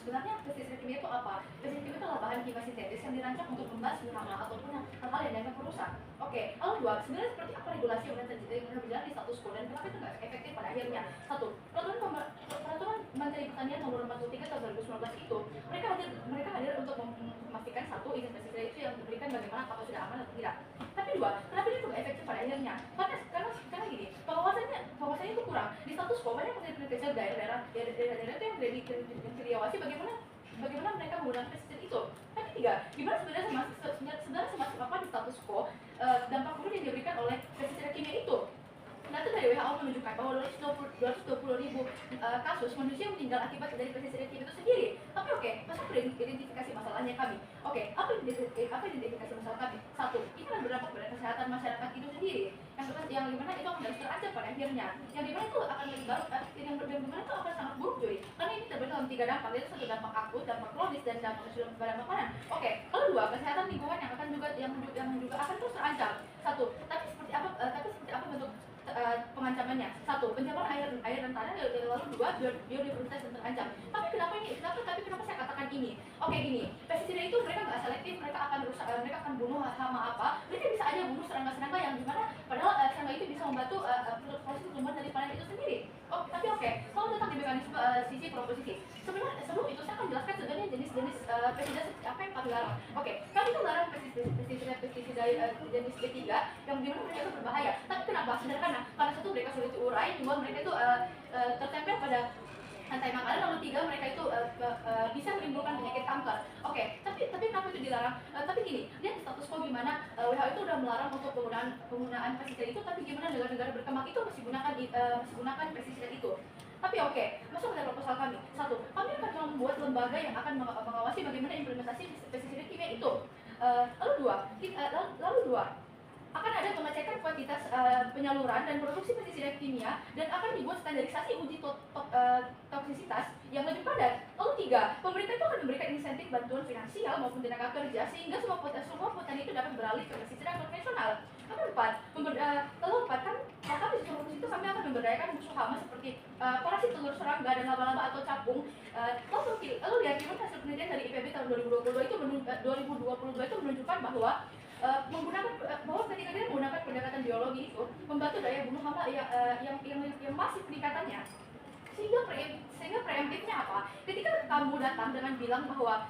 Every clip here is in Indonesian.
sebenarnya pestisida kimia itu apa? Pestisida kimia itu adalah bahan kimia sintetis yang dirancang untuk membasmi hama ataupun hal-hal yang dapat merusak. Oke, lalu dua, sebenarnya seperti apa regulasi yang berjalan di status quo dan kenapa itu nggak efektif pada akhirnya? Satu, peraturan Menteri Pertanian nomor 43 tahun 2019 itu mereka hadir untuk memastikan satu, izin pestisida itu yang diberikan bagaimana apakah sudah aman atau tidak. Tapi dua, kenapa itu nggak efektif pada akhirnya? Karena gini, bahwasanya itu kurang di status quo. Banyak penelitian kecil daerah-daerah itu yang diawasi bagaimana mereka menggunakan pestisida itu. Tapi tiga, gimana sebenarnya semasif apa di status quo dampak buruk yang diberikan oleh pestisida kimia itu. Data dari WHO menunjukkan bahwa 220.000 kasus manusia meninggal akibat dari pestisida kimia itu sendiri. Tapi oke, masuk ke identifikasi masalahnya kami. Oke, apa identifikasi masalah kami? Satu, ini kan berdampak pada kesehatan masyarakat itu sendiri. Yang dimana itu akan terancam pada akhirnya. Yang dimana itu akan yang dimana itu akan sangat buruk Joy. Karena ini terbagi dalam 3 dampak, yaitu satu dampak akut, dampak kronis, dan dampak pada makanan. Oke, lalu dua, kesehatan lingkungan yang juga akan terus terancam. Satu, tapi seperti apa bentuk pengancamannya? Satu, pencemaran air dan tanah, lalu dua, biodiversitas yang terancam. Tapi kenapa saya katakan ini? Oke, gini, pestisida itu mereka nggak selektif, mereka akan bunuh hama apa, mereka bisa aja bunuh serangga-serangga yang dimana padahal serangga itu bisa membantu proses pertumbuhan dari panen itu sendiri. Tapi oke, kalau tentang di mekanisme sisi proposisi, sebenarnya sebelum itu saya akan jelaskan sebenarnya jenis-jenis pestisida seperti apa yang kami larang. Oke, kami itu larang pestisida jenis B3 yang dimana mereka itu berbahaya. Tapi kenapa? Sederhana, karena satu, mereka sulit diurai, dua, mereka itu tertempel pada rantai makanan, lalu tiga, mereka itu bisa menimbulkan penyakit kanker. Oke, tapi kenapa itu dilarang? Tapi gini, lihat status quo gimana WHO itu udah melarang untuk penggunaan pestisida itu, tapi gimana negara-negara berkembang itu masih gunakan pestisida itu. Tapi oke, masuk pada proposal kami. Satu, kami akan membuat lembaga yang akan mengawasi bagaimana implementasi pestisida kimia itu. Lalu dua, akan ada pengecekan kuantitas penyaluran dan produksi pestisida kimia dan akan dibuat standarisasi uji toksisitas yang lebih padat. Lalu tiga, pemerintah itu akan memberikan insentif bantuan finansial maupun tenaga kerja sehingga semua petani itu dapat beralih ke pestisida konvensional. Lalu empat, di situ kami akan memberdayakan musuh hama seperti parasit telur serangga dan laba-laba atau capung. Lalu lihat gimana hasil penelitian dari IPB tahun 2022 itu menunjukkan bahwa ketika kita menggunakan pendekatan biologi itu membantu daya bunuh hama yang masif peningkatannya. Sehingga preemptifnya apa? Ketika kamu datang dengan bilang bahwa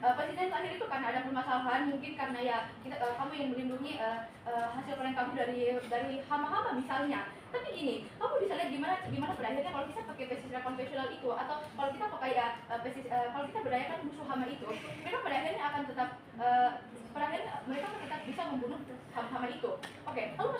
pestisida terakhir itu karena ada permasalahan, mungkin karena kamu yang melindungi hasil panen kamu dari hama-hama misalnya. Tapi gini, kamu bisa lihat gimana pada akhirnya kalau kita pakai pestisida konvensional itu, atau kalau kita pakai kalau kita berdayakan musuh hama itu, mereka pada akhirnya akan tetap mereka tetap bisa membunuh hama itu. Oke, lalu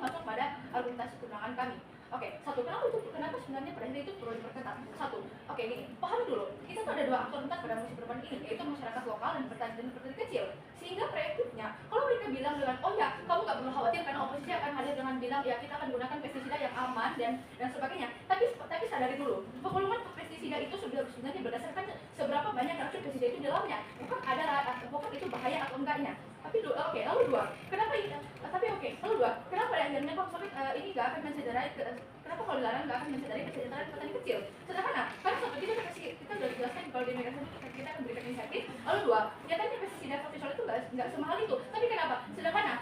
masuk pada argumentasi kewenangan kami. Oke, satu, kenapa sebenarnya pada akhirnya itu perlu diperketat? Satu, oke, gini, pahami dulu, kita tuh ada dua aktor rentan pada musim perubahan ini, yaitu masyarakat lokal dan petani kecil. Sehingga preemptifnya, kalau mereka bilang dengan, oh ya, kamu nggak perlu khawatir karena oposisi akan hadir dengan bilang, ya kita akan gunakan pestisida yang aman dan sebagainya. Tapi sadari dulu, pengumuman pestisida itu sebenarnya berdasarkan seberapa banyak racun pestisida itu di dalamnya, bukan itu bahaya atau enggaknya. Lalu dua, kenapa akhirnya kok ini nggak akan mencenderai kenapa kalau dilarang nggak akan mencenderai kesejahteraan petani kecil? Sederhana, karena satu, kita udah jelaskan kalau di Megasan kita akan berikan insentif. Lalu dua, nyatanya pestisida konvensional itu nggak semahal itu. Tapi kenapa? Sederhana,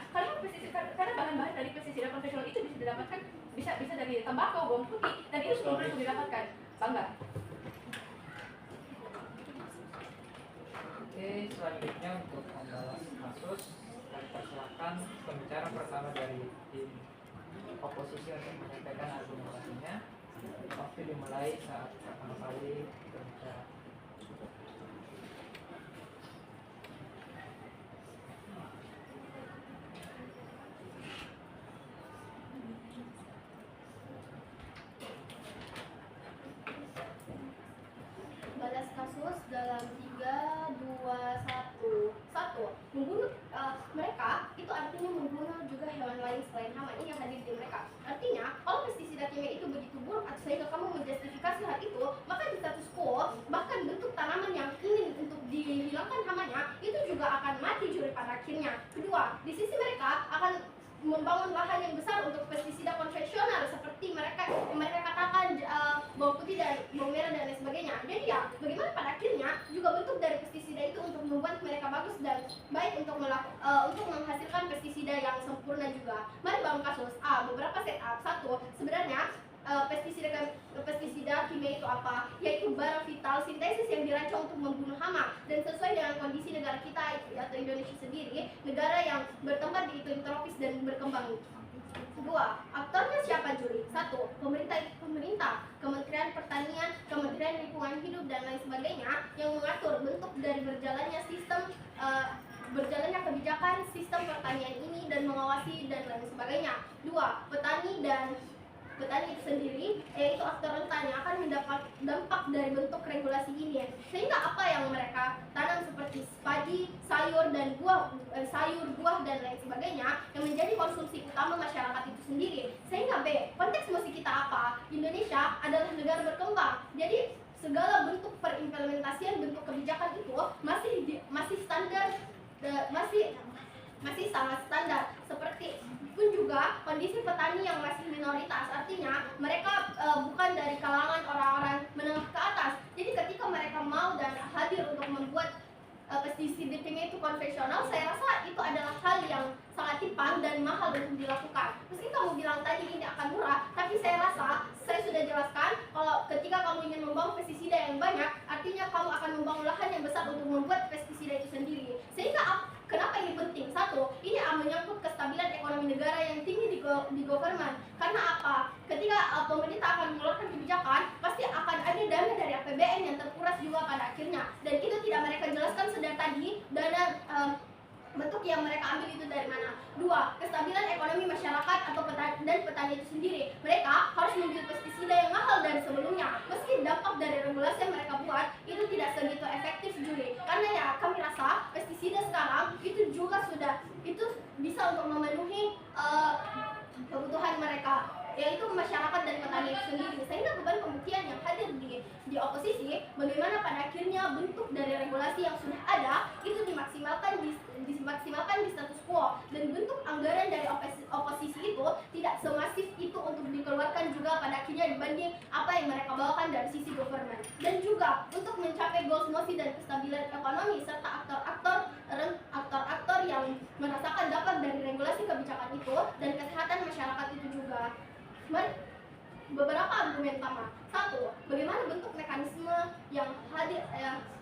karena bahan-bahan dari pestisida konvensional itu bisa didapatkan bisa dari tembakau, bawang putih, dan itu semua bisa didapatkan. Bangga. Oke, selanjutnya untuk membahas kasus, kami persilakan pembicara pertama dari tim oposisi untuk menyampaikan argumentasinya. Waktu dimulai saat pertama kali berbicara. Balas kasus dalam 3, 2, 1. Membunuh mereka itu artinya membunuh juga hewan lain selain hama ini yang hadir di mereka. Artinya, kalau pestisida kimia itu begitu buruk sehingga kamu menjustifikasi hal itu, maka di status quo bahkan bentuk tanaman yang ingin untuk dihilangkan hamanya itu juga akan mati juga pada akhirnya. Kedua, di sisi mereka akan membangun lahan yang besar untuk pestisida konvensional seperti mereka katakan bawang putih dan bawang merah dan lain sebagainya. Jadi ya bagus dan baik untuk untuk menghasilkan pestisida yang sempurna juga. Mari dalam kasus A, beberapa setup. Satu, sebenarnya pestisida kimia itu apa? Yaitu barang vital sintesis yang dirancang untuk membunuh hama dan sesuai dengan kondisi negara kita atau Indonesia sendiri, negara yang bertempat di iklim tropis dan berkembang. Dua, aktornya siapa Juli? Satu, pemerintah, Kementerian Pertanian, Kementerian Lingkungan Hidup dan lain sebagainya yang mengatur bentuk dari berjalannya berjalannya kebijakan sistem pertanian ini dan mengawasi dan lain sebagainya. Dua, petani itu sendiri, yaitu aktor rentan yang akan mendapat dampak dari bentuk regulasi ini, sehingga apa yang mereka tanam seperti padi, sayur, buah dan lain sebagainya yang menjadi konsumsi utama masyarakat itu sendiri. Sehingga B, konteks mesti kita apa? Indonesia adalah negara berkembang, jadi segala bentuk perimplementasian bentuk kebijakan itu masih standar, masih sangat standar. Seperti pun juga kondisi petani yang masih minoritas, artinya mereka bukan dari kalangan orang-orang menengah ke atas. Jadi ketika mereka mau dan hadir untuk membuat pestisida kimia itu konvensional, saya rasa itu adalah hal yang sangat timpang dan mahal untuk dilakukan. Meski kamu bilang tadi ini akan murah, tapi saya rasa saya sudah jelaskan kalau ketika kamu ingin membangun pestisida yang banyak, artinya kamu akan membangun lahan yang besar untuk membuat pestisida itu sendiri. Sehingga kenapa ini penting? Satu, ini menyangkut kestabilan ekonomi negara yang tinggi di government. Karena apa? Ketika pemerintah akan mengeluarkan kebijakan, pasti akan ada dana dari APBN yang terkuras juga pada akhirnya. Dan itu tidak mereka jelaskan sedang tadi, dana bentuk yang mereka ambil itu dari mana. Dua, kestabilan ekonomi masyarakat atau petani itu sendiri. Mereka harus membeli pestisida yang mahal dari sebelumnya. Meski dampak dari regulasi yang mereka buat itu tidak segitu efektif Juli. Karena ya kami rasa pestisida sekarang itu juga itu bisa untuk memenuhi kebutuhan mereka, yaitu masyarakat dan petani itu sendiri. Sehingga beban pembuktian yang hadir di oposisi, bagaimana pada akhirnya bentuk dari regulasi yang sudah ada itu dimaksimalkan di status quo, dan bentuk anggaran dari oposisi itu tidak semasif itu untuk dikeluarkan juga pada akhirnya dibanding apa yang mereka bawakan dari sisi government. Dan juga untuk mencapai goals mosi dan kestabilan ekonomi serta aktor-aktor yang merasakan dampak dari regulasi kebijakan itu dan kesehatan masyarakat itu juga. Beberapa argumen utama. Satu, bagaimana bentuk mekanisme yang hadir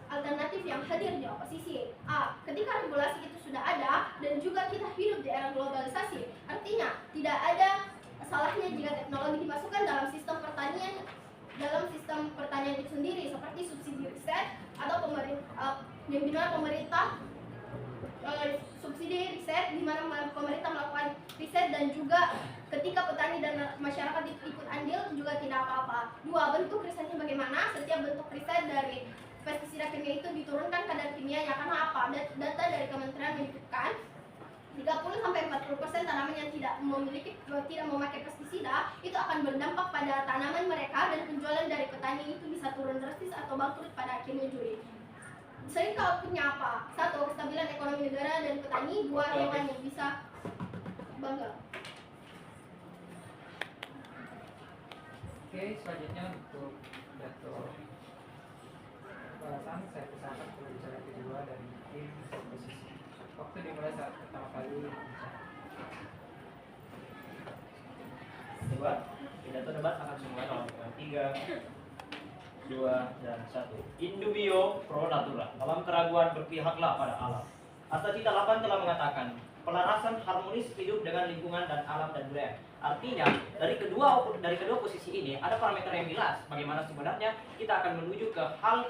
alternatif yang hadir di oposisi. A, ketika regulasi itu sudah ada dan juga kita hidup di era globalisasi, artinya tidak ada salahnya jika teknologi dimasukkan dalam sistem pertanian itu sendiri, seperti subsidi riset atau yang dimana pemerintah subsidi riset di mana pemerintah melakukan riset dan juga ketika petani dan masyarakat ikut andil juga tidak apa-apa. Dua, bentuk risetnya bagaimana? Setiap bentuk riset dari pestisida kimia itu diturunkan kadar kimianya. Karena apa? Data dari kementerian menyebutkan 30-40% tanaman yang tidak memakai pestisida itu akan berdampak pada tanaman mereka, dan penjualan dari petani itu bisa turun drastis atau bangkrut pada akhirnya Juli. Sehingga outputnya apa? Satu, kestabilan ekonomi negara dan petani. Dua, hewan yang bisa bangga. Oke, selanjutnya untuk data pembahasan saya persilakan pembicara kedua dari tim oposisi. Waktu dimulai saat pertama kali bicara. Debat, pidato debat akan dimulai dalam 3, 2, dan 1. Indubio pro natura. Dalam keraguan berpihaklah pada alam. Asasita 8 telah mengatakan pelarasan harmonis hidup dengan lingkungan dan alam dan budaya. Artinya dari kedua posisi ini ada parameter yang jelas bagaimana sebenarnya kita akan menuju ke hal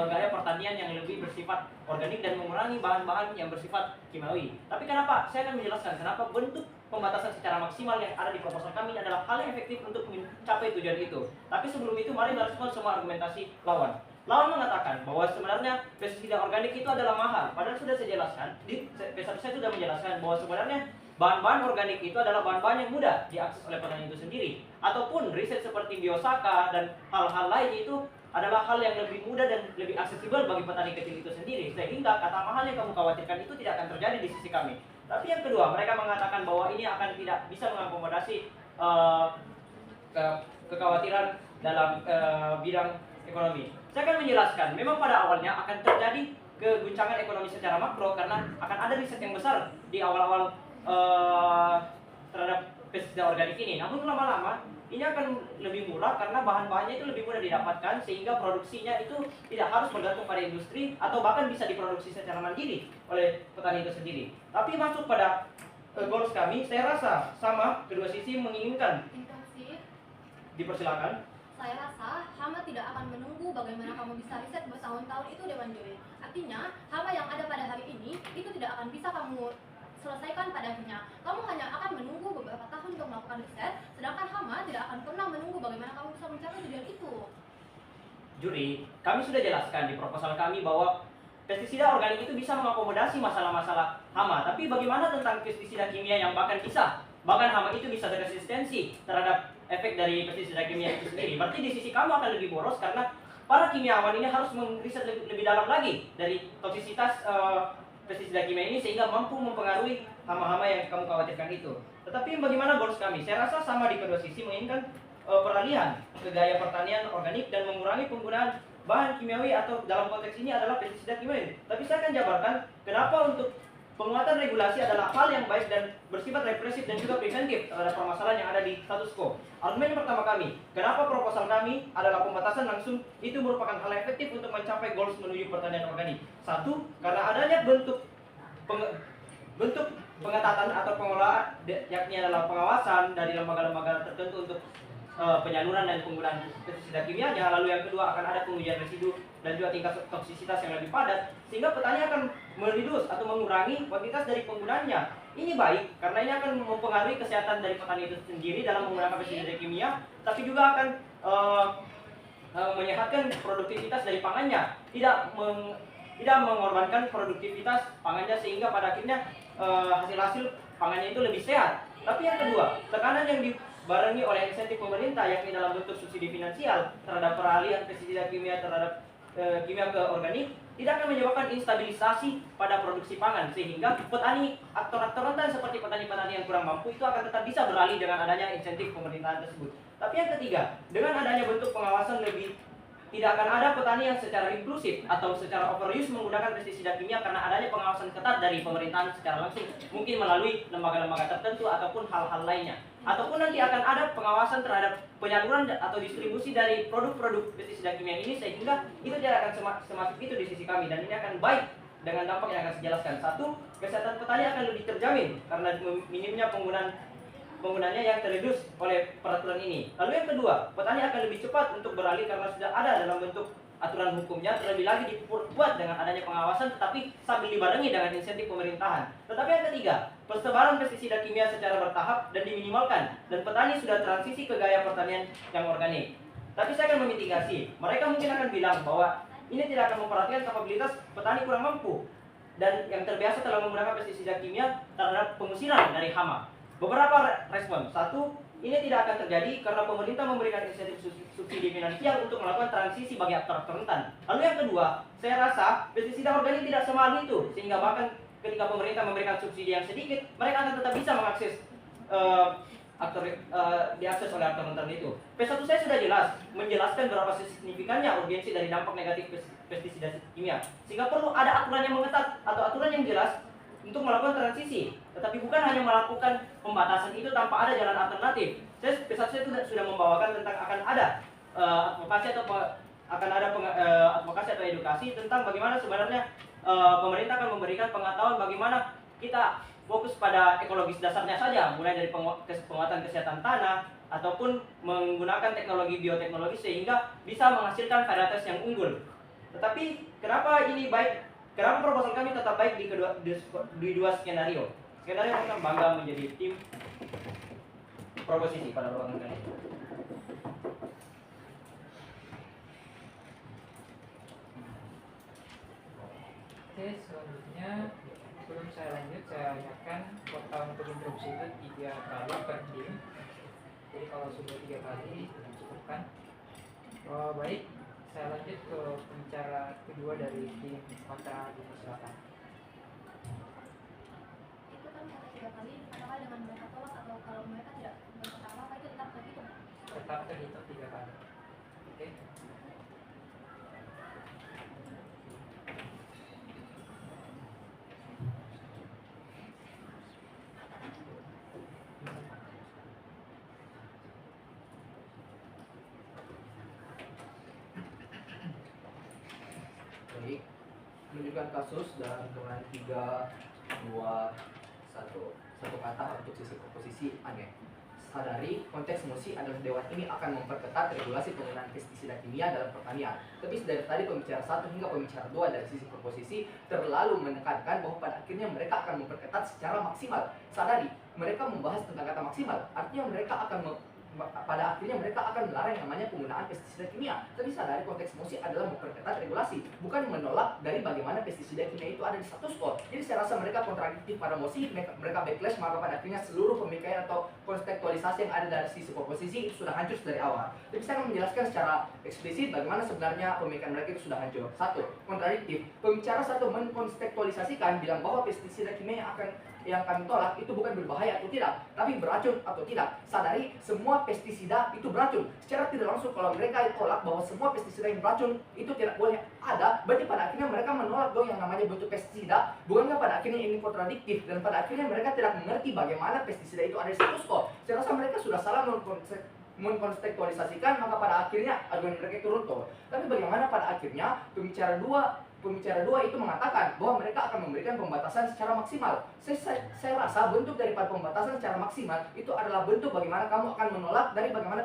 gaya pertanian yang lebih bersifat organik dan mengurangi bahan-bahan yang bersifat kimiawi. Tapi kenapa? Saya akan menjelaskan kenapa bentuk pembatasan secara maksimal yang ada di proposal kami adalah hal yang efektif untuk mencapai tujuan itu. Tapi sebelum itu mari merespon semua argumentasi lawan. Lawan mengatakan bahwa sebenarnya pestisida organik itu adalah mahal. Padahal sudah saya jelaskan, saya sudah menjelaskan bahwa sebenarnya bahan-bahan organik itu adalah bahan-bahan yang mudah diakses oleh petani itu sendiri. Ataupun riset seperti biosaka dan hal-hal lain itu adalah hal yang lebih mudah dan lebih aksesibel bagi petani kecil itu sendiri. Sehingga kata mahal yang kamu khawatirkan itu tidak akan terjadi di sisi kami. Tapi yang kedua, mereka mengatakan bahwa ini akan tidak bisa mengakomodasi kekhawatiran dalam bidang ekonomi. Saya akan menjelaskan, memang pada awalnya akan terjadi keguncangan ekonomi secara makro karena akan ada riset yang besar di awal-awal terhadap pestisida organik ini. Namun lama-lama ini akan lebih murah karena bahan-bahannya itu lebih mudah didapatkan sehingga produksinya itu tidak harus bergantung pada industri atau bahkan bisa diproduksi secara mandiri oleh petani itu sendiri. Tapi masuk pada goals kami, saya rasa sama kedua sisi menginginkan. Intensif. Dipersilakan. Saya rasa hama tidak akan menunggu bagaimana kamu bisa riset bertahun-tahun itu, Dewan Joy. Artinya, hama yang ada pada hari ini itu tidak akan bisa kamu selesaikan pada akhirnya. Kamu hanya akan menunggu beberapa tahun untuk melakukan riset, sedangkan hama tidak akan pernah menunggu bagaimana kamu bisa mencapai tujuan itu. Juri, kami sudah jelaskan di proposal kami bahwa pestisida organik itu bisa mengakomodasi masalah-masalah hama. Tapi bagaimana tentang pestisida kimia yang bahkan hama itu bisa berresistensi terhadap efek dari pestisida kimia itu sendiri. Berarti di sisi kamu akan lebih boros karena para kimiawan ini harus meriset lebih dalam lagi dari toksisitas pestisida kimia ini sehingga mampu mempengaruhi hama-hama yang kamu khawatirkan itu. Tetapi bagaimana goals kami? Saya rasa sama di kedua sisi menginginkan peralihan ke gaya pertanian organik dan mengurangi penggunaan bahan kimiawi atau dalam konteks ini adalah pestisida kimiawi. Tapi saya akan jabarkan kenapa untuk penguatan regulasi adalah hal yang baik dan bersifat represif dan juga preventif terhadap permasalahan yang ada di status quo. Argumen yang pertama kami, kenapa proposal kami adalah pembatasan langsung itu merupakan hal efektif untuk mencapai goals menuju pertanian organik. Satu, karena adanya bentuk pengetatan atau pengelolaan yakni adalah pengawasan dari lembaga-lembaga tertentu untuk penyaluran dan penggunaan pestisida kimianya. Lalu yang kedua akan ada pengujian residu dan juga tingkat toksisitas yang lebih padat sehingga petani akan mereduce atau mengurangi kuantitas dari penggunaannya. Ini baik karena ini akan mempengaruhi kesehatan dari petani itu sendiri dalam menggunakan pestisida kimia, tapi juga akan menyehatkan produktivitas dari pangannya, tidak mengorbankan produktivitas pangannya sehingga pada akhirnya hasil-hasil pangannya itu lebih sehat. Tapi yang kedua, tekanan yang dibarengi oleh insentif pemerintah yakni dalam bentuk subsidi finansial terhadap peralihan pestisida kimia terhadap kimia ke organik tidak akan menyebabkan instabilisasi pada produksi pangan sehingga petani aktor-aktor rentan seperti petani-petani yang kurang mampu itu akan tetap bisa beralih dengan adanya insentif pemerintahan tersebut. Tapi yang ketiga, dengan adanya bentuk pengawasan lebih, tidak akan ada petani yang secara inklusif atau secara overuse menggunakan pestisida kimia karena adanya pengawasan ketat dari pemerintahan secara langsung, mungkin melalui lembaga-lembaga tertentu ataupun hal-hal lainnya. Ataupun nanti akan ada pengawasan terhadap penyaluran atau distribusi dari produk-produk pestisida kimia ini sehingga itu tidak akan semasif itu di sisi kami dan ini akan baik dengan dampak yang akan saya jelaskan. Satu, kesehatan petani akan lebih terjamin karena minimnya penggunaannya yang terredus oleh peraturan ini. Lalu yang kedua, petani akan lebih cepat untuk beralih karena sudah ada dalam bentuk aturan hukumnya, terlebih lagi diperkuat dengan adanya pengawasan tetapi sambil dibarengi dengan insentif pemerintahan. Tetapi yang ketiga, persebaran pestisida kimia secara bertahap dan diminimalkan dan petani sudah transisi ke gaya pertanian yang organik. Tapi saya akan memitigasi. Mereka mungkin akan bilang bahwa ini tidak akan memperhatikan kapabilitas petani kurang mampu dan yang terbiasa telah menggunakan pestisida kimia terhadap pengusiran dari hama. Beberapa respon. Satu, ini tidak akan terjadi karena pemerintah memberikan insentif subsidi finansial untuk melakukan transisi bagi aktor-aktor rentan. Lalu yang kedua, saya rasa pestisida organik tidak semahal itu sehingga bahkan ketika pemerintah memberikan subsidi yang sedikit, mereka akan tetap bisa mengakses diakses oleh aktor rentan itu. P1 saya sudah jelas menjelaskan berapa signifikannya urgensi dari dampak negatif pestisida kimia sehingga perlu ada aturan yang mengetat atau aturan yang jelas untuk melakukan transisi, tetapi bukan hanya melakukan pembatasan itu tanpa ada jalan alternatif. Saya sudah membawakan tentang akan ada advokasi atau edukasi tentang bagaimana sebenarnya pemerintah akan memberikan pengetahuan bagaimana kita fokus pada ekologis dasarnya saja, mulai dari penguatan kesehatan tanah ataupun menggunakan teknologi bioteknologi sehingga bisa menghasilkan varietas yang unggul. Tetapi kenapa ini baik? Kenapa proposal kami tetap baik di dua skenario? Skenario kita bangga menjadi tim proposisi pada ruangan kali ini. Oke, selanjutnya sebelum saya lanjut, saya ingatkan kuota untuk interupsi itu 3 kali per tim. Jadi kalau sudah 3 kali sudah cukup kan? Baik, saya lanjut ke pembicara kedua dari tim kontra di silakan. Itu kan kata 3 kali, apakah dengan mereka tolak atau kalau mereka tidak berkata apa-apa itu tetap terhitung? Tetap terhitung 3 kali. Oke. tunjukkan kasus dalam hitungan 3, 2, 1. Satu kata untuk sisi proposisi aneh. Sadari, konteks musik adalah dewan ini akan memperketat regulasi penggunaan pestisida kimia dalam pertanian. Tapi dari tadi pembicara 1 hingga pembicara 2 dari sisi proposisi terlalu menekankan bahwa pada akhirnya mereka akan memperketat secara maksimal. Sadari, mereka membahas tentang kata maksimal, artinya mereka akan pada akhirnya mereka akan melarang yang namanya penggunaan pestisida kimia. Tapi sadari konteks musik adalah memperketat regulasi, bukan menolak dari bagaimana pestisida kimia itu ada di status quo. Jadi saya rasa mereka kontradiktif pada musik, mereka backlash, maka pada akhirnya seluruh pemikiran atau kontekstualisasi yang ada dari sisi proposisi itu sudah hancur dari awal. Tapi saya akan menjelaskan secara eksplisit bagaimana sebenarnya pemikiran mereka itu sudah hancur. 1. Kontradiktif. Pembicara 1 menkontekstualisasikan bilang bahwa pestisida kimia yang kami tolak itu bukan berbahaya atau tidak, tapi beracun atau tidak. Sadari, semua pestisida itu beracun. Secara tidak langsung kalau mereka tolak bahwa semua pestisida yang beracun itu tidak boleh ada, berarti pada akhirnya mereka menolak dong yang namanya bentuk pestisida. Bukankah pada akhirnya ini kontradiktif dan pada akhirnya mereka tidak mengerti bagaimana pestisida itu ada di status quo. Saya rasa mereka sudah salah mengkontekstualisasikan, maka pada akhirnya argumen mereka itu runtuh. Tapi bagaimana pada akhirnya pembicara 2 itu mengatakan bahwa mereka akan memberikan pembatasan secara maksimal. Saya rasa bentuk daripada pembatasan secara maksimal itu adalah bentuk bagaimana kamu akan menolak dari bagaimana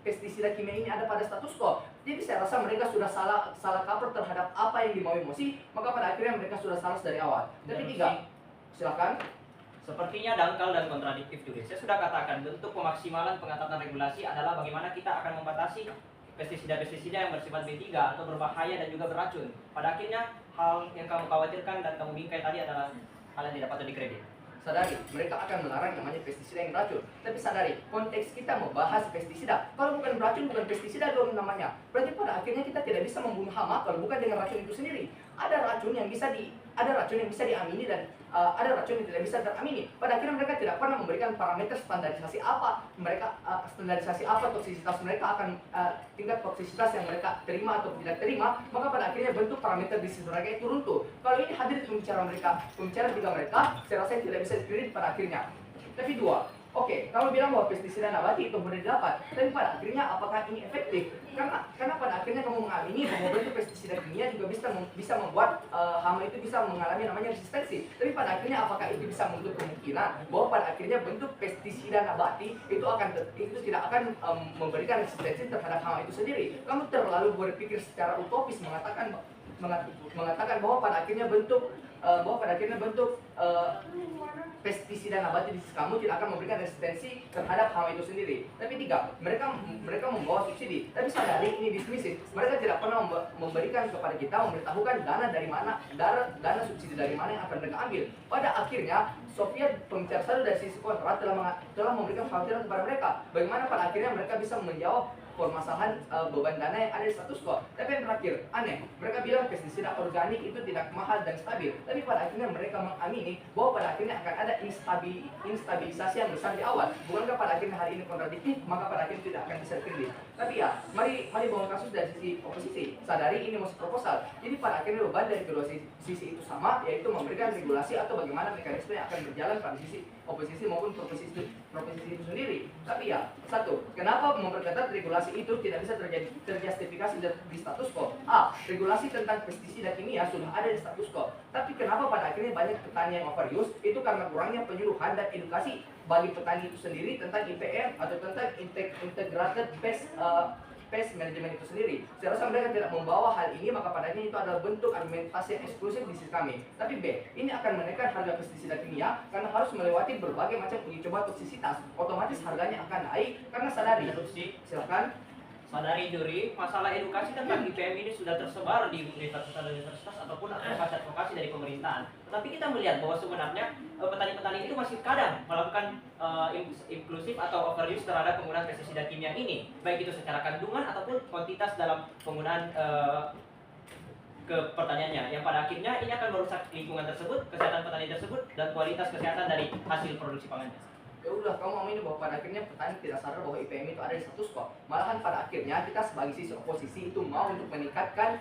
pestisida kimia ini ada pada status quo. Jadi saya rasa mereka sudah salah kaprah terhadap apa yang dimaui emosi, maka pada akhirnya mereka sudah salah dari awal. Tapi 3, silakan. Sepertinya dangkal dan kontradiktif juga. Saya sudah katakan bentuk pemaksimalan pengetatan regulasi adalah bagaimana kita akan membatasi pestisida-pestisida yang bersifat B3 atau berbahaya dan juga beracun. Pada akhirnya hal yang kamu khawatirkan dan kamu bingkai tadi adalah hal yang tidak patut dikredit. Sadari, mereka akan melarang namanya pestisida yang beracun. Tapi sadari, konteks kita membahas pestisida. Kalau bukan beracun, bukan pestisida dong namanya. Berarti pada akhirnya kita tidak bisa membunuh hama kalau bukan dengan racun itu sendiri. Ada racun yang bisa diamini dan ada racun yang tidak bisa teramini. Pada akhirnya mereka tidak pernah memberikan parameter standarisasi apa toksisitas mereka akan tingkat toksisitas yang mereka terima atau tidak terima, maka pada akhirnya bentuk parameter bisnis mereka itu runtuh. Kalau ini hadir di pembicara 3 mereka, saya rasa tidak bisa dikredit pada akhirnya. Tapi 2, oke, kamu bilang bahwa pestisida nabati itu mudah didapat, tapi pada akhirnya apakah ini efektif? Karena pada akhirnya kamu mengamini bahwa bentuk pestisida kimia juga bisa membuat hama itu bisa mengalami namanya resistensi. Tapi pada akhirnya apakah itu bisa menutup kemungkinan bahwa pada akhirnya bentuk pestisida nabati itu tidak akan memberikan resistensi terhadap hama itu sendiri? Kamu terlalu berpikir secara utopis mengatakan bahwa pada akhirnya bentuk pestisida nabati di sisi kamu tidak akan memberikan resistensi terhadap hama itu sendiri. Tapi 3, mereka membawa subsidi. Tapi sadari ini dismisif. Mereka tidak pernah memberikan kepada kita, memberitahukan dana subsidi dari mana yang akan mereka ambil. Pada akhirnya Soviet pembicara 1 dari sisi kontra telah memberikan kekhawatiran kepada mereka. Bagaimana pada akhirnya mereka bisa menjawab permasalahan beban dana yang ada di status quo. Tapi yang terakhir, aneh, mereka bilang pestisida organik itu tidak mahal dan stabil. Tapi pada akhirnya mereka mengamini bahwa pada akhirnya akan ada instabilisasi yang besar di awal. Bukankah pada akhirnya hal ini kontradiktif, maka pada akhirnya tidak akan bisa dikredit. Tapi ya, mari bawa kasus dari sisi oposisi. Sadari ini masih proposal. Jadi pada akhirnya beban dari kedua sisi itu sama, yaitu memberikan regulasi atau bagaimana mekanisme yang akan berjalan pada sisi oposisi maupun proposisi itu sendiri. Tapi ya, 1, kenapa memperketat regulasi itu tidak bisa terjustifikasi di status quo? A. Regulasi tentang pestisida kimia sudah ada di status quo. Tapi kenapa pada akhirnya banyak petani yang overuse? Itu karena kurangnya penyuluhan dan edukasi bagi petani itu sendiri tentang IPM atau tentang integrated pest management itu sendiri. Saya rasa mereka tidak membawa hal ini, maka pada akhirnya itu adalah bentuk argumentasi yang eksklusif di sisi kami. Tapi B, ini akan menaikkan harga pestisida kimia karena harus melewati berbagai macam uji coba toksisitas. Otomatis harganya akan naik karena sadari. Silakan. Sadari juri, masalah edukasi tentang IPM ini sudah tersebar di universitas ataupun advokasi dari pemerintahan. Tetapi kita melihat bahwa sebenarnya petani-petani itu masih kadang melakukan inklusif atau overuse terhadap penggunaan pestisida kimia ini, baik itu secara kandungan ataupun kuantitas dalam penggunaan ke pertaniannya, yang pada akhirnya ini akan merusak lingkungan tersebut, kesehatan petani tersebut, dan kualitas kesehatan dari hasil produksi pangannya. Ya udah, kamu ngomongin bahwa pada akhirnya petani tidak sadar bahwa IPM itu ada di status quo. Malahan pada akhirnya kita sebagai sisi oposisi itu mau untuk meningkatkan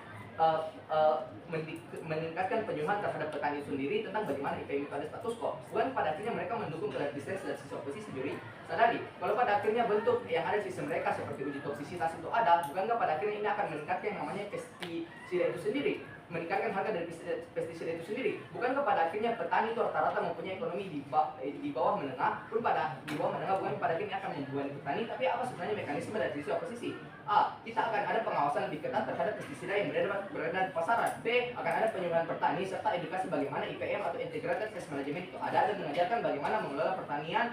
penyuluhan terhadap petani sendiri tentang bagaimana IPM itu ada status quo. Bukan pada akhirnya mereka mendukung resistensi dari sisi oposisi sendiri. Sadari, kalau pada akhirnya bentuk yang ada di sisi mereka seperti uji toksisitas itu ada, bukankah pada akhirnya ini akan meningkatkan yang namanya pestisida itu sendiri? meningkatkan harga dari pestisida itu sendiri. Bukan kepada akhirnya petani itu rata-rata mempunyai ekonomi di bawah menengah, pun pada di bawah menengah bukan pada akhirnya akan membebani petani, tapi apa sebenarnya mekanisme dari sisi oposisi? A. Kita akan ada pengawasan lebih ketat terhadap pestisida yang beredar di pasaran. B. Akan ada penyuluhan petani serta edukasi bagaimana IPM atau Integrated Pest Management itu ada dan mengajarkan bagaimana mengelola pertanian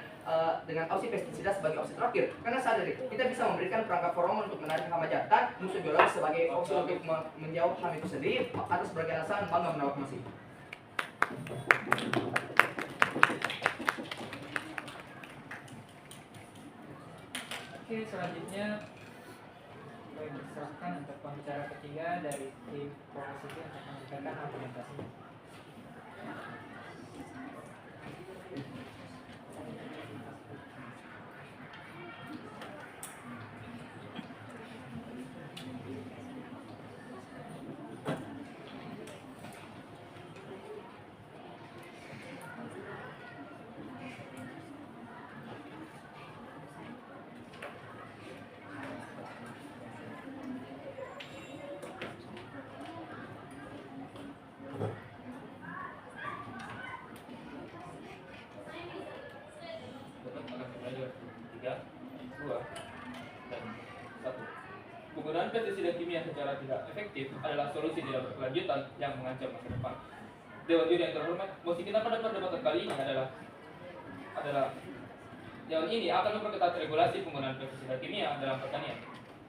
dengan opsi pestisida sebagai opsi terakhir. Karena sadari kita bisa memberikan perangkat feromon untuk menarik hama jantan, musuh biologis sebagai opsi untuk menjauh hama itu sendiri. Atas berbagai alasan bangga menolak masih. Oke, selanjutnya kami diserahkan untuk pembicara ketiga dari tim proposisi untuk menyampaikan argumentasinya. Penggunaan pestisida kimia secara tidak efektif adalah solusi tidak berkelanjutan yang mengancam masa depan. Dewan Juri yang terhormat, mosi kita pada perdebatan kali ini adalah Dewan ini akan memperketat regulasi penggunaan pestisida kimia dalam pertanian.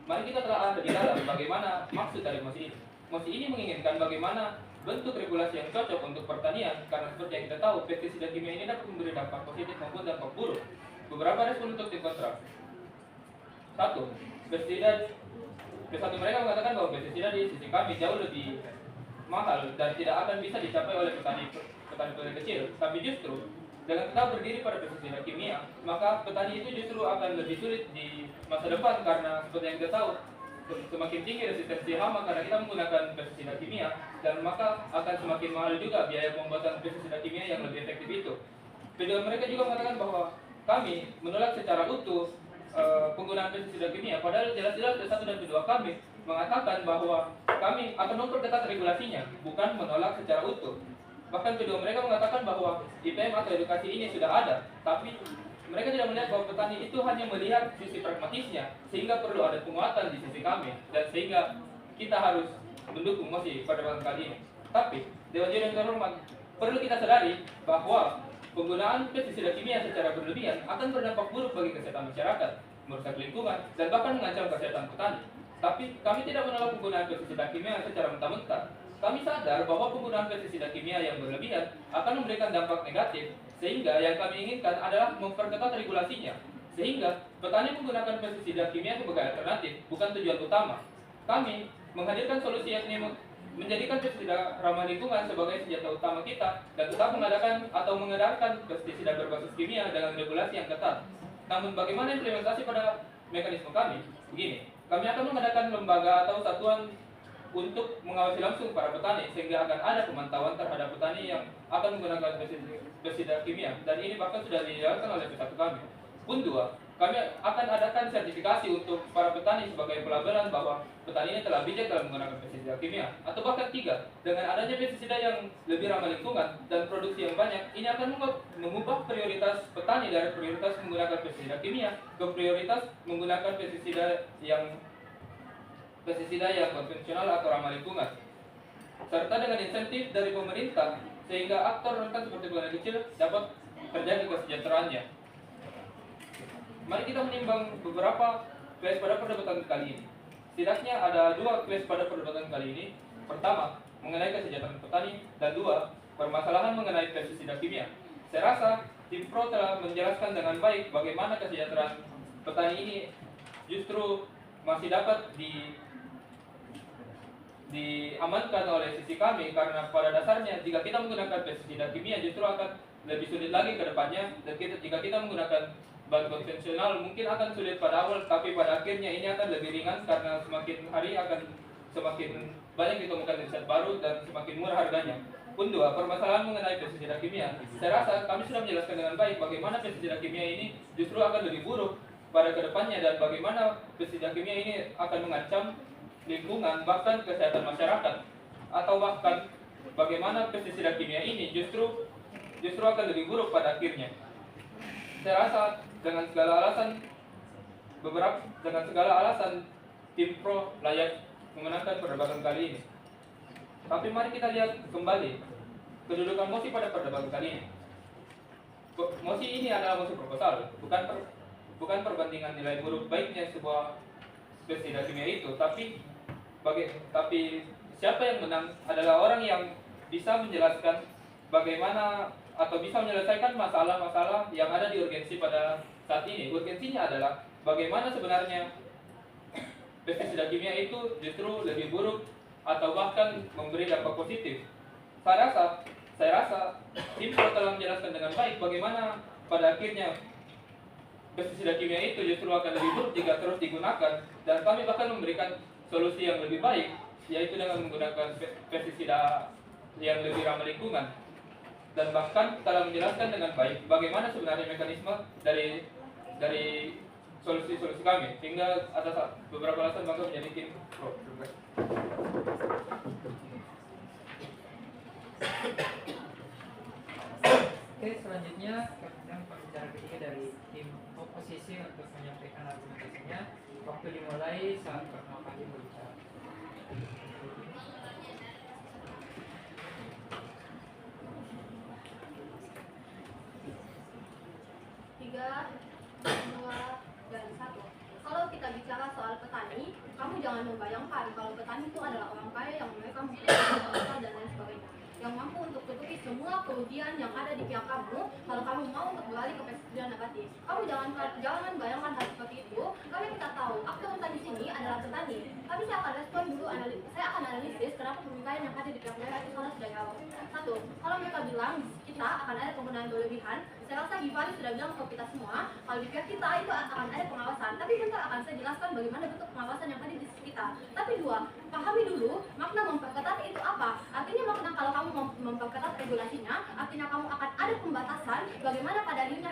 Mari kita telah ada di dalam bagaimana maksud dari mosi ini. Mosi ini menginginkan bagaimana bentuk regulasi yang cocok untuk pertanian, karena seperti yang kita tahu, pestisida kimia ini dapat memberi dampak positif maupun dampak buruk. Beberapa respon untuk tim kontra. 1. Pestisida Satu, mereka mengatakan bahwa pestisida di sisi kami jauh lebih mahal dan tidak akan bisa dicapai oleh petani kecil. Tapi justru dengan tetap berdiri pada pestisida kimia, maka petani itu justru akan lebih sulit di masa depan, karena seperti yang kita tahu, semakin tinggi resistensi hama karena kita menggunakan pestisida kimia, dan maka akan semakin mahal juga biaya pembuatan pestisida kimia yang lebih efektif itu. Kedua, mereka juga mengatakan bahwa kami menolak secara utuh penggunaan pestisida kimia, padahal jelas-jelas satu dan kedua kami mengatakan bahwa kami akan memperketat regulasinya, bukan menolak secara utuh. Bahkan kedua mereka mengatakan bahwa IPM atau edukasi ini sudah ada, tapi mereka tidak melihat bahwa petani itu hanya melihat sisi pragmatisnya, sehingga perlu ada penguatan di sisi kami, dan sehingga kita harus mendukung mosi pada malam kali ini. Tapi Dewan Juri yang terhormat, perlu kita sadari bahwa penggunaan pestisida kimia secara berlebihan akan berdampak buruk bagi kesehatan masyarakat, merusak lingkungan, dan bahkan mengancam kesehatan petani. Tapi kami tidak menolak penggunaan pestisida kimia secara mentah-mentah. Kami sadar bahwa penggunaan pestisida kimia yang berlebihan akan memberikan dampak negatif, sehingga yang kami inginkan adalah memperketat regulasinya, sehingga petani menggunakan pestisida kimia sebagai alternatif, bukan tujuan utama. Kami menghadirkan solusi yakni menjadikan pestisida ramah lingkungan sebagai senjata utama kita, dan tetap mengadakan atau mengedarkan pestisida berbasis kimia dengan regulasi yang ketat. Namun bagaimana implementasi pada mekanisme kami? Begini, kami akan mengadakan lembaga atau satuan untuk mengawasi langsung para petani, sehingga akan ada pemantauan terhadap petani yang akan menggunakan pestisida kimia, dan ini bahkan sudah dijalankan oleh P1 kami. Pun 2, kami akan adakan sertifikasi untuk para petani sebagai pelabelan bahwa petani ini telah bijak dalam menggunakan pestisida kimia. Atau bahkan 3, dengan adanya pestisida yang lebih ramah lingkungan dan produksi yang banyak, ini akan mengubah prioritas petani dari prioritas menggunakan pestisida kimia ke prioritas menggunakan pestisida yang konvensional atau ramah lingkungan, serta dengan insentif dari pemerintah sehingga aktor rentan seperti petani kecil dapat terjaga kesejahteraannya. Mari kita menimbang beberapa case pada perdebatan kali ini. Setidaknya ada 2 case pada perdebatan kali ini. Pertama, mengenai kesejahteraan petani, dan 2, permasalahan mengenai pestisida kimia. Saya rasa tim pro telah menjelaskan dengan baik bagaimana kesejahteraan petani ini justru masih dapat diamankan oleh sisi kami, karena pada dasarnya jika kita menggunakan pestisida kimia justru akan lebih sulit lagi ke depannya, dan jika kita menggunakan bahan konvensional mungkin akan sulit pada awal, tapi pada akhirnya ini akan lebih ringan karena semakin hari akan semakin banyak ditemukan riset baru dan semakin murah harganya. Pun 2, permasalahan mengenai pestisida kimia. Saya rasa kami sudah menjelaskan dengan baik bagaimana pestisida kimia ini justru akan lebih buruk pada kedepannya, dan bagaimana pestisida kimia ini akan mengancam lingkungan bahkan kesehatan masyarakat. atau bahkan bagaimana pestisida kimia ini justru akan lebih buruk pada akhirnya. Saya rasa dengan segala alasan tim pro layak memenangkan perdebatan kali ini. Tapi mari kita lihat kembali kedudukan mosi pada perdebatan kali ini. Mosi ini adalah mosi proposal, bukan perbandingan nilai buruk baiknya sebuah pestisida kimia itu, tapi siapa yang menang adalah orang yang bisa menjelaskan bagaimana atau bisa menyelesaikan masalah-masalah yang ada di urgensi pada saat ini. Urgensinya adalah bagaimana sebenarnya pestisida kimia itu justru lebih buruk atau bahkan memberi dampak positif. Saya rasa tim pro telah menjelaskan dengan baik bagaimana pada akhirnya pestisida kimia itu justru akan lebih buruk jika terus digunakan, dan kami bahkan memberikan solusi yang lebih baik, yaitu dengan menggunakan pestisida yang lebih ramah lingkungan, dan bahkan telah menjelaskan dengan baik bagaimana sebenarnya mekanisme dari solusi-solusi kami, sehingga atas beberapa alasan bangga menjadi tim pro. Oke, selanjutnya kemudian pembicara ketiga dari tim oposisi untuk menyampaikan argumentasinya. Waktu dimulai saat pertama kali berbicara. 3, 2, dan 1. Kalau kita bicara soal petani, kamu jangan membayangkan kalau petani itu adalah orang kaya yang mereka mempunyai modal dan lain sebagainya, yang mampu untuk tutupi semua kerugian yang ada di pihak kamu kalau kamu mau untuk beralih ke pestisida nabati. Kamu jangan bayangkan hal seperti itu, karena kita tahu aktor petani di sini adalah petani. Tapi saya akan respon dulu, saya akan analisis kenapa pemikaian yang ada di pihak mereka itu salah dari awal. 1. Kalau mereka bilang kita akan ada penggunaan berlebihan, saya rasa Givari sudah bilang ke kita semua kalau di pihak kita itu akan ada pengawasan. Tapi bentar akan saya jelaskan bagaimana bentuk pengawasan yang ada di sisi kita. Tapi 2, pahami dulu makna memperketat itu apa. Artinya makna kalau kamu memperketat regulasinya, artinya kamu akan ada pembatasan bagaimana pada akhirnya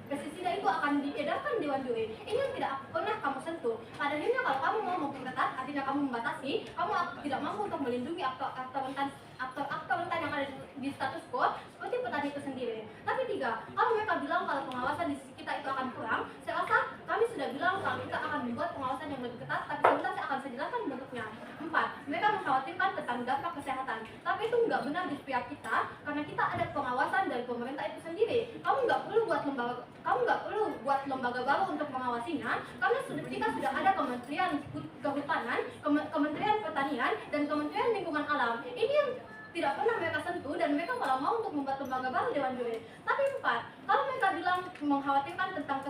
pestisida itu akan diedarkan Dewan Juri. Ini yang tidak pernah kamu sentuh. Pada akhirnya kalau kamu mau memperketat, artinya kamu membatasi, kamu tidak mampu untuk melindungi aktor rentan yang ada di status quo seperti petani itu sendiri. Tapi 3, kalau mereka bilang kalau pengawasan di sisi kita itu akan kurang, saya rasa kami sudah bilang kalau kita akan membuat pengawasan yang lebih ketat, tapi sebentar saya akan jelaskan bentuknya. 4, mereka mengkhawatirkan tentang dampak kesehatan, tapi itu nggak benar di pihak kita karena kita ada pengawasan dari pemerintah itu sendiri. Kamu nggak perlu buat lembaga baru untuk mengawasinya, karena kita sudah ada Kementerian Kehutanan, Kementerian Pertanian, dan Kementerian Lingkungan Alam. Ini yang tidak pernah mereka sentuh, dan mereka malah mau untuk membuat lembaga baru Dewan Juri. Tapi 4, kalau mereka bilang mengkhawatirkan tentang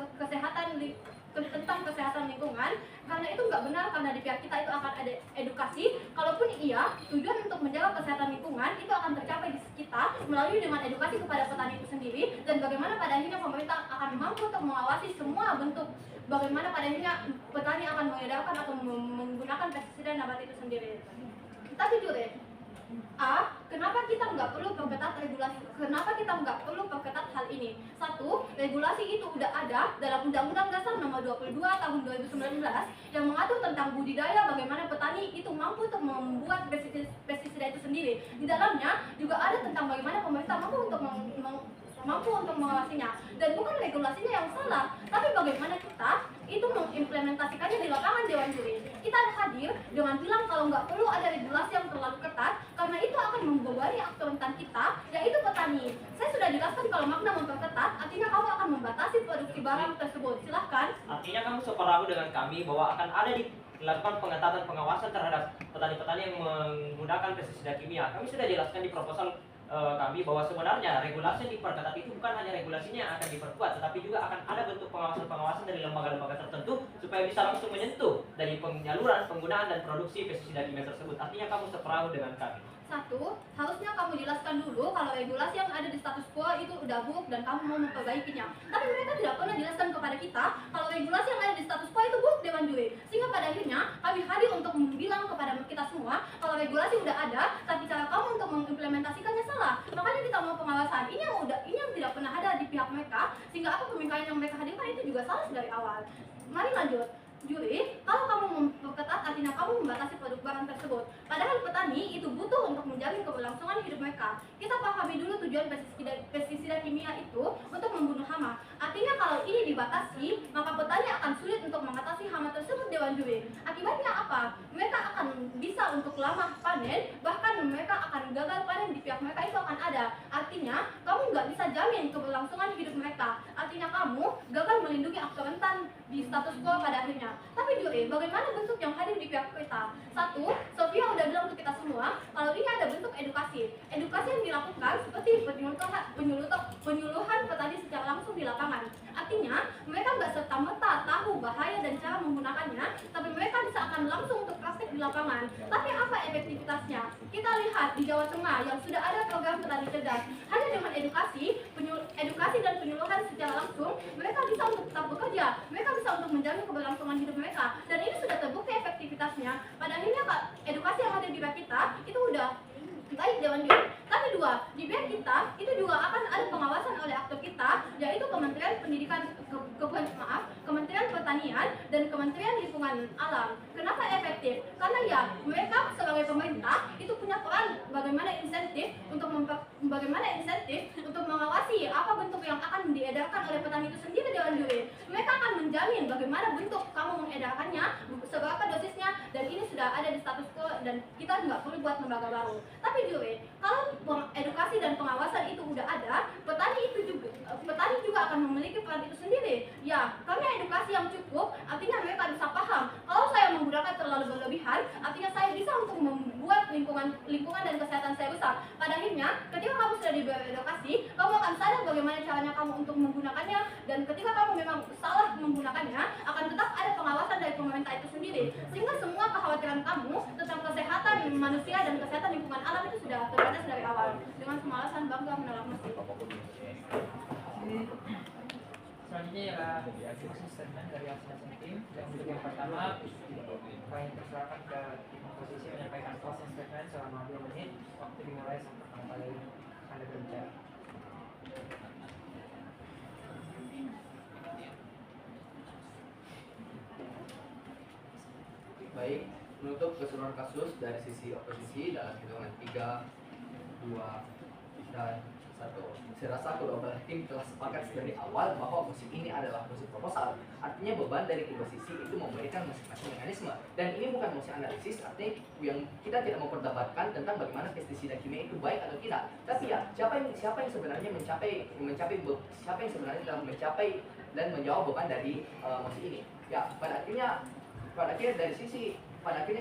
kesehatan lingkungan, karena itu nggak benar, karena di pihak kita itu akan ada edukasi. Kalaupun iya, tujuan untuk menjaga kesehatan lingkungan itu akan tercapai di kita melalui dengan edukasi kepada petani itu sendiri, dan bagaimana pada akhirnya pemerintah akan mampu untuk mengawasi semua bentuk bagaimana pada akhirnya petani akan mengedarkan atau menggunakan pestisida nabati itu sendiri. Tapi Juri, kenapa kita nggak perlu perketat regulasi? Kenapa kita nggak perlu perketat hal ini? 1, regulasi itu udah ada dalam Undang-Undang Dasar Nomor 22 Tahun 2019 yang mengatur tentang budidaya, bagaimana petani itu mampu untuk membuat pestisida itu sendiri. Di dalamnya juga ada tentang bagaimana pemerintah mampu untuk mengawasinya. Dan bukan regulasinya yang salah, tapi bagaimana kita itu mengimplementasikannya di lapangan Dewan Juri. Kita hadir dengan bilang kalau nggak perlu ada regulasi yang terlalu ketat, karena itu akan membebani aktor rentan kita, yaitu petani. Saya sudah jelaskan kalau makna memperketat, artinya kamu akan membatasi produksi barang tersebut. Silahkan. Artinya kamu separahu dengan kami bahwa akan ada dilakukan pengetatan pengawasan terhadap petani-petani yang menggunakan pestisida kimia. Kami sudah jelaskan di proposal kami bahwa sebenarnya regulasi yang diperketat itu bukan hanya regulasinya yang akan diperkuat, tetapi juga akan ada bentuk pengawasan-pengawasan dari lembaga-lembaga tertentu supaya bisa langsung menyentuh dari penyaluran, penggunaan, dan produksi pestisida kimia tersebut. Artinya kamu seperahu dengan kami. 1, harusnya kamu jelaskan dulu kalau regulasi yang ada di status quo itu udah buruk dan kamu mau memperbaikinya. Tapi mereka tidak pernah jelaskan kepada kita kalau regulasi yang ada di status quo itu buruk Dewan Juri. Sehingga pada akhirnya kami hadir untuk bilang kepada kita semua kalau regulasi udah ada, tapi cara kamu untuk mengimplementasikannya salah. Makanya kita mau pengawasan. Ini yang tidak pernah ada di pihak mereka, sehingga apa pemikaian yang mereka hadirkan itu juga salah dari awal. Mari lanjut. Juri, kalau kamu memperketat artinya kamu membatasi produk barang tersebut. Padahal petani itu butuh untuk menjamin keberlangsungan hidup mereka. Kita pahami dulu tujuan pestisida kimia itu untuk membunuh hama. Artinya kalau ini dibatasi, maka petani akan sulit untuk mengatasi hama tersebut, Dewan Juri. Akibatnya apa? Mereka akan bisa untuk lama panen, bahkan mereka akan gagal panen di pihak mereka itu akan ada. Artinya kamu nggak bisa jamin keberlangsungan hidup mereka. Artinya kamu gagal melindungi aktor rentan di status quo pada akhirnya. Tapi Juri, bagaimana bentuk yang hadir di pihak kita? Satu, Sofia udah bilang untuk kita semua kalau ini ada bentuk edukasi. Edukasi yang dilakukan seperti penyuluhan petani secara langsung di lapangan. Artinya mereka nggak serta-merta tahu bahaya dan cara menggunakannya, tapi mereka bisa akan langsung untuk praktek di lapangan. Tapi apa efektivitasnya? Kita lihat di Jawa Tengah yang sudah ada program petani cerdas. Hanya dengan edukasi dan penyuluhan secara langsung, mereka bisa untuk tetap bekerja, mereka bisa untuk menjamin keberlangsungan hidup mereka. Dan ini sudah terbukti efektivitasnya. Pada akhirnya edukasi yang ada di pihak kita itu udah baik, Dewan Juri. Tapi dua, di pihak kita itu juga akan ada pengawasan oleh aktor kita, yaitu Kementerian Kementerian Pertanian dan Kementerian Lingkungan Alam. Kenapa efektif? Karena ya mereka sebagai pemerintah itu punya peran bagaimana insentif untuk mengawasi apa bentuk yang akan diedarkan oleh petani itu sendiri, Dewan Juri. Mereka akan menjamin bagaimana bentuk kamu mengedarkannya, seberapa dosisnya, dan ini sudah ada di status quo dan kita nggak perlu buat lembaga baru. Tapi Juri, kalau edukasi dan pengawasan itu udah ada, petani juga akan memiliki peran itu sendiri. Ya, karena edukasi yang cukup, artinya mereka bisa paham. Kalau saya menggunakan terlalu berlebihan, artinya saya bisa untuk membuat lingkungan dan kesehatan saya rusak. Pada akhirnya, ketika kamu sudah diberi edukasi, kamu akan sadar bagaimana caranya kamu untuk menggunakannya, dan ketika kamu memang salah menggunakannya, akan tetap ada pengawasan dari pemerintah itu sendiri. Sehingga semua kekhawatiran kamu tentang kesehatan manusia dan kesehatan lingkungan alam itu sudah terbatas dari awal. Dengan semua alasan bangga menolak mesin. Selanjutnya ialah closing statement dari asosiasi tim. Yang pertama, kami persilakan ke tim oposisi menyampaikan closing statement selama 2 menit. Waktu dimulai sampai pertama kali Anda berbicara. Baik, menutup keseluruhan kasus dari sisi oposisi dalam hitungan 3, 2, dan 1. Saya rasa kedua belah tim telah sepakat dari awal bahwa musim ini adalah musim proposal. Artinya beban dari kedua sisi itu memberikan masing-masing mekanisme. Dan ini bukan musim analisis, artinya yang kita tidak memperdebatkan tentang bagaimana pestisida kimia itu baik atau tidak. Tapi ya, siapa yang sebenarnya siapa yang sebenarnya telah mencapai dan menjawab beban dari musim ini. Ya, pada akhirnya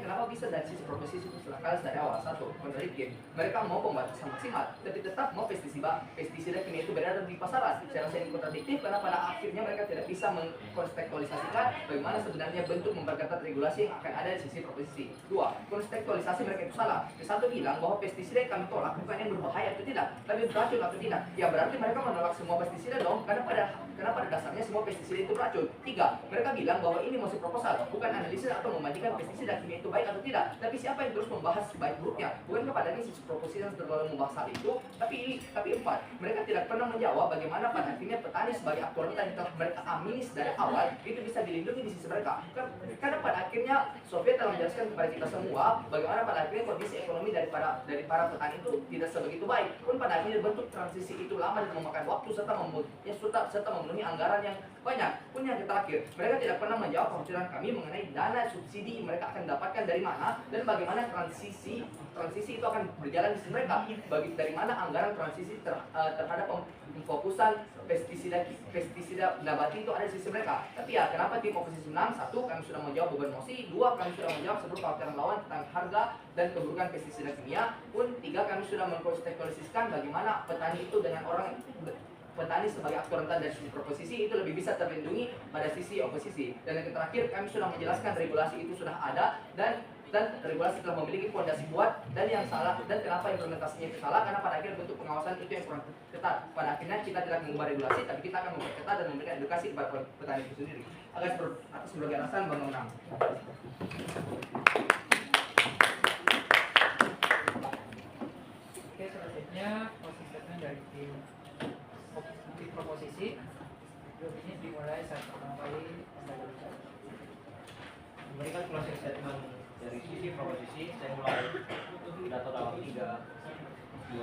kenapa bisa dari sisi proposisi itu sudah kalah dari awal? Satu, menurut Kim, mereka mau pembatasan maksimal, tapi tetap mau pestisida kimia itu berada di pasaran. Saya rasa ini kontradiktif karena pada akhirnya mereka tidak bisa mengkontekstualisasikan bagaimana sebenarnya bentuk memperketat regulasi yang akan ada di sisi proposisi. Dua, kontekstualisasi mereka itu salah. Satu bilang bahwa pestisida yang kami tolak bukan yang berbahaya atau tidak, tapi beracun atau tidak. Ya berarti mereka menolak semua pestisida dong, karena pada dasarnya semua pestisida itu beracun. Tiga, mereka bilang bahwa ini musim proposal, bukan analisis atau membandingkan pestisida kimia itu baik atau tidak. Tapi siapa yang terus membahas baik buruknya? Bukan kepada sisi proposisi yang terlalu membahas hal itu. Tapi empat, mereka tidak pernah menjawab bagaimana pada akhirnya petani sebagai aktor yang telah mereka amini dari awal itu bisa dilindungi di sisi mereka. Karena pada akhirnya Soviet telah menjelaskan kepada kita semua bagaimana pada akhirnya kondisi ekonomi dari para petani itu tidak sebegitu baik. Pun pada akhirnya bentuk transisi itu lama dan memakan waktu serta memenuhi anggaran yang banyak. Pun yang terakhir, mereka tidak pernah menjawab kekhawatiran kami mengenai dana subsidi mereka akan dapatkan dari mana dan bagaimana transisi itu akan berjalan di sisi mereka. Dari mana anggaran transisi terhadap pemfokusan pestisida nabati itu ada di sisi mereka. Tapi ya, kenapa tim oposisi menang? Satu, kami sudah menjawab beban mosi. Dua, kami sudah menjawab seluruh kekhawatiran lawan tentang harga dan keburukan pestisida kimia. Pun tiga, kami sudah mengkontekstualisasikan bagaimana petani itu dengan petani sebagai aktor rentan dari sisi proposisi itu lebih bisa terlindungi pada sisi oposisi. Dan yang terakhir, kami sudah menjelaskan regulasi itu sudah ada dan regulasi telah memiliki fondasi kuat. Dan yang salah dan kenapa implementasinya itu salah, karena pada akhirnya bentuk pengawasan itu yang kurang ketat. Pada akhirnya kita tidak mengubah regulasi, tapi kita akan memperketat dan memberikan edukasi kepada petani itu sendiri. Atas berbagai alasan Bang menang. Oke, selanjutnya closing statement dari tim proposisi. 2 menit dimulai saat pertama kali Anda berbicara. Memberikan closing statement dari sisi proposisi, saya mulai. Pidato dalam 3, 2,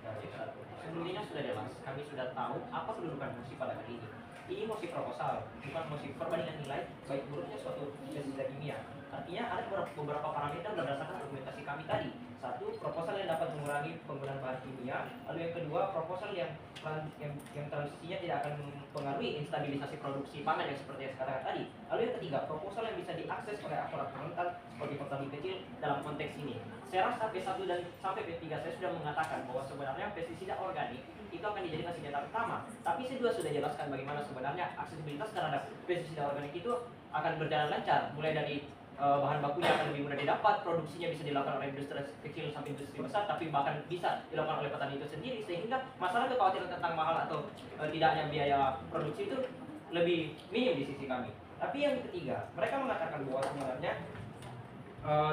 dan 1. Sebelumnya sudah jelas, kami sudah tahu apa kedudukan mosi pada hari ini. Ini mosi proposal, bukan mosi perbandingan nilai baik buruknya suatu pestisida kimia. Artinya ada beberapa parameter berdasarkan argumentasi kami tadi. Satu, proposal yang dapat mengurangi penggunaan bahan kimia. Lalu yang kedua, proposal yang transisinya tidak akan mempengaruhi instabilisasi produksi pangan yang seperti yang saya katakan tadi. Lalu yang ketiga, proposal yang bisa diakses oleh aparat pemerintah sebagai petani kecil dalam konteks ini. Saya rasa P1 dan sampai P3 saya sudah mengatakan bahwa sebenarnya pestisida organik itu akan dijadikan senjata utama. Tapi saya juga sudah jelaskan bagaimana sebenarnya aksesibilitas terhadap pestisida organik itu akan berjalan lancar, mulai dari bahan bakunya akan lebih mudah didapat, produksinya bisa dilakukan oleh industri kecil sampai industri besar, tapi bahkan bisa dilakukan oleh petani itu sendiri, sehingga masalah kekhawatiran tentang mahal atau tidaknya biaya produksi itu lebih minim di sisi kami. Tapi yang ketiga, mereka mengatakan bahwa sebenarnya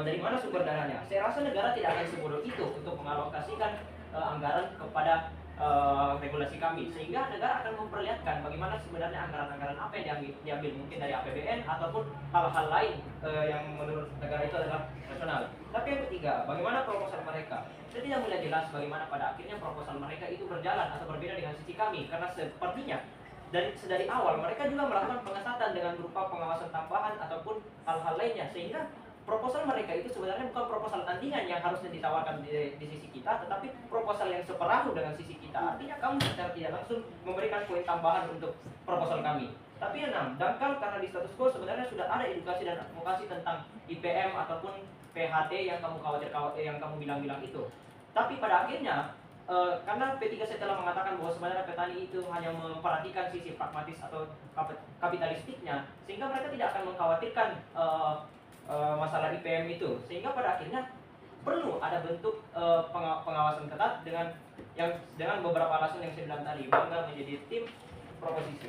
dari mana sumber dananya. Saya rasa negara tidak akan sebodoh itu untuk mengalokasikan anggaran kepada regulasi kami, sehingga negara akan memperlihatkan bagaimana sebenarnya anggaran-anggaran apa yang diambil mungkin dari APBN ataupun hal-hal lain yang menurut negara itu adalah nasional. Tapi yang ketiga, bagaimana proposal mereka? Saya tidak melihat jelas bagaimana pada akhirnya proposal mereka itu berjalan atau berbeda dengan sisi kami, karena sepertinya dari awal mereka juga melakukan pengetatan dengan berupa pengawasan tambahan ataupun hal-hal lainnya, sehingga proposal mereka itu sebenarnya bukan proposal tandingan yang harusnya ditawarkan di sisi kita, tetapi proposal yang seperahu dengan sisi kita. Artinya kamu secara tidak langsung memberikan poin tambahan untuk proposal kami. Tapi yang enam, dangkal karena di status quo sebenarnya sudah ada edukasi dan advokasi tentang IPM ataupun PHT yang kamu yang kamu bilang-bilang itu. Tapi pada akhirnya karena P3 saya telah mengatakan bahwa sebenarnya petani itu hanya memperhatikan sisi pragmatis atau kapitalistiknya, sehingga mereka tidak akan mengkhawatirkan masalah IPM itu, sehingga pada akhirnya perlu ada bentuk pengawasan ketat dengan beberapa alasan yang saya bilang tadi, bangga menjadi tim proposisi.